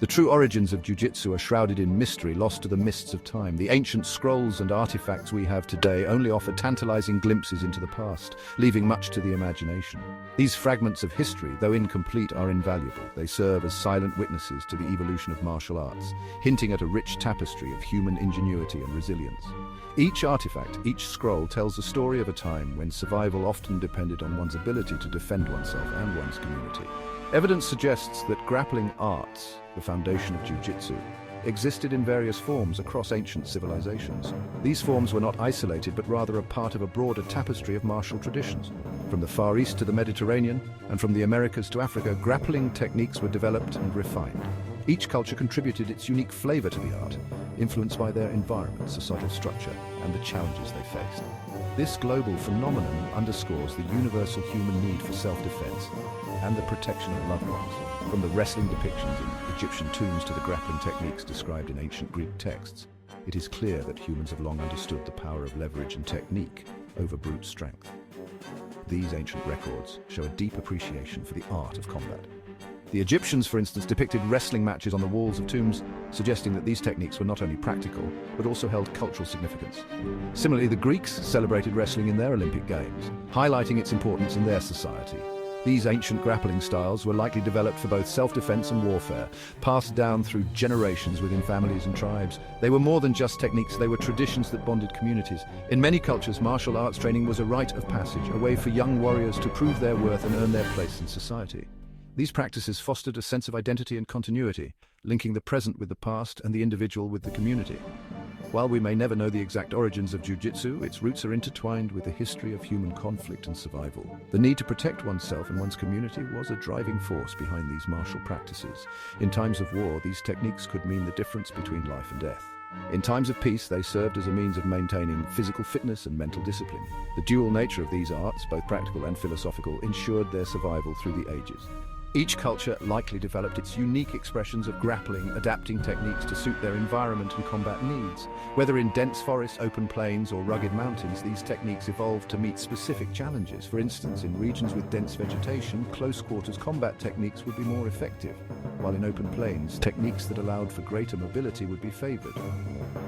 The true origins of jiu-jitsu are shrouded in mystery, lost to the mists of time. The ancient scrolls and artifacts we have today only offer tantalizing glimpses into the past, leaving much to the imagination. These fragments of history, though incomplete, are invaluable. They serve as silent witnesses to the evolution of martial arts, hinting at a rich tapestry of human ingenuity and resilience. Each artifact, each scroll, tells the story of a time when survival often depended on one's ability to defend oneself and one's community. Evidence suggests that grappling arts, the foundation of jiu-jitsu, existed in various forms across ancient civilizations. These forms were not isolated, but rather a part of a broader tapestry of martial traditions. From the Far East to the Mediterranean, and from the Americas to Africa, grappling techniques were developed and refined. Each culture contributed its unique flavor to the art, influenced by their environment, societal structure, and the challenges they faced. This global phenomenon underscores the universal human need for self-defense and the protection of loved ones. From the wrestling depictions in Egyptian tombs to the grappling techniques described in ancient Greek texts, it is clear that humans have long understood the power of leverage and technique over brute strength. These ancient records show a deep appreciation for the art of combat. The Egyptians, for instance, depicted wrestling matches on the walls of tombs, suggesting that these techniques were not only practical, but also held cultural significance. Similarly, the Greeks celebrated wrestling in their Olympic Games, highlighting its importance in their society. These ancient grappling styles were likely developed for both self-defense and warfare, passed down through generations within families and tribes. They were more than just techniques, they were traditions that bonded communities. In many cultures, martial arts training was a rite of passage, a way for young warriors to prove their worth and earn their place in society. These practices fostered a sense of identity and continuity, linking the present with the past and the individual with the community. While we may never know the exact origins of jiu-jitsu, its roots are intertwined with the history of human conflict and survival. The need to protect oneself and one's community was a driving force behind these martial practices. In times of war, these techniques could mean the difference between life and death. In times of peace, they served as a means of maintaining physical fitness and mental discipline. The dual nature of these arts, both practical and philosophical, ensured their survival through the ages. Each culture likely developed its unique expressions of grappling, adapting techniques to suit their environment and combat needs. Whether in dense forests, open plains, or rugged mountains, these techniques evolved to meet specific challenges. For instance, in regions with dense vegetation, close-quarters combat techniques would be more effective, while in open plains, techniques that allowed for greater mobility would be favored.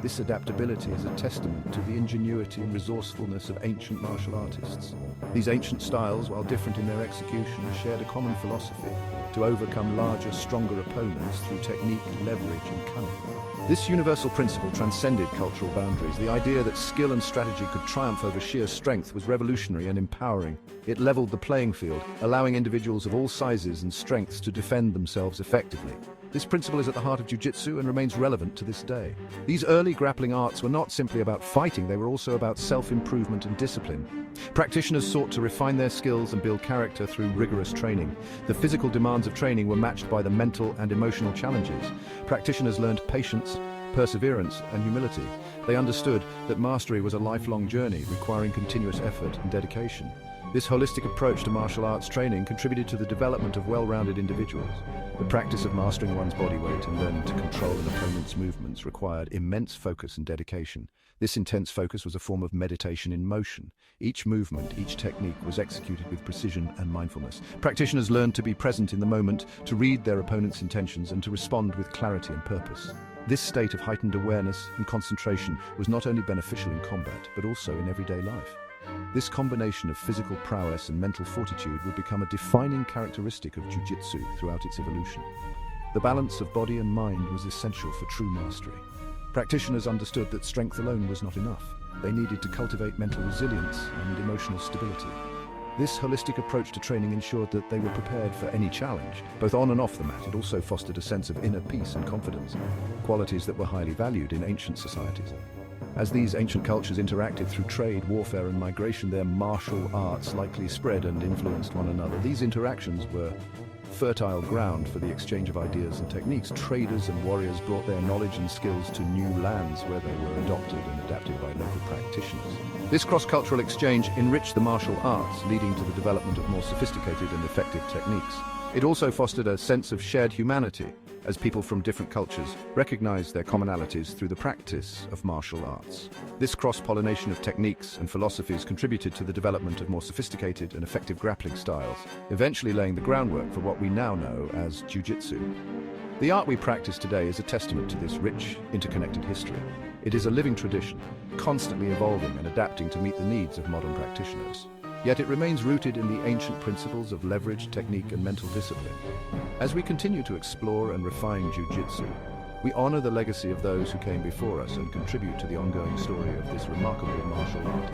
This adaptability is a testament to the ingenuity and resourcefulness of ancient martial artists. These ancient styles, while different in their execution, shared a common philosophy: to overcome larger, stronger opponents through technique, leverage, and cunning. This universal principle transcended cultural boundaries. The idea that skill and strategy could triumph over sheer strength was revolutionary and empowering. It leveled the playing field, allowing individuals of all sizes and strengths to defend themselves effectively. This principle is at the heart of jiu-jitsu and remains relevant to this day. These early grappling arts were not simply about fighting, they were also about self-improvement and discipline. Practitioners sought to refine their skills and build character through rigorous training. The physical demands of training were matched by the mental and emotional challenges. Practitioners learned patience, perseverance, and humility. They understood that mastery was a lifelong journey, requiring continuous effort and dedication. This holistic approach to martial arts training contributed to the development of well-rounded individuals. The practice of mastering one's body weight and learning to control an opponent's movements required immense focus and dedication. This intense focus was a form of meditation in motion. Each movement, each technique was executed with precision and mindfulness. Practitioners learned to be present in the moment, to read their opponent's intentions, and to respond with clarity and purpose. This state of heightened awareness and concentration was not only beneficial in combat, but also in everyday life. This combination of physical prowess and mental fortitude would become a defining characteristic of jiu-jitsu throughout its evolution. The balance of body and mind was essential for true mastery. Practitioners understood that strength alone was not enough. They needed to cultivate mental resilience and emotional stability. This holistic approach to training ensured that they were prepared for any challenge, both on and off the mat. It also fostered a sense of inner peace and confidence, qualities that were highly valued in ancient societies. As these ancient cultures interacted through trade, warfare, and migration, their martial arts likely spread and influenced one another. These interactions were fertile ground for the exchange of ideas and techniques. Traders and warriors brought their knowledge and skills to new lands where they were adopted and adapted by local practitioners. This cross-cultural exchange enriched the martial arts, leading to the development of more sophisticated and effective techniques. It also fostered a sense of shared humanity, as people from different cultures recognized their commonalities through the practice of martial arts. This cross-pollination of techniques and philosophies contributed to the development of more sophisticated and effective grappling styles, eventually laying the groundwork for what we now know as jiu-jitsu. The art we practice today is a testament to this rich, interconnected history. It is a living tradition, constantly evolving and adapting to meet the needs of modern practitioners. Yet it remains rooted in the ancient principles of leverage, technique, and mental discipline. As we continue to explore and refine jiu-jitsu, we honor the legacy of those who came before us and contribute to the ongoing story of this remarkable martial art.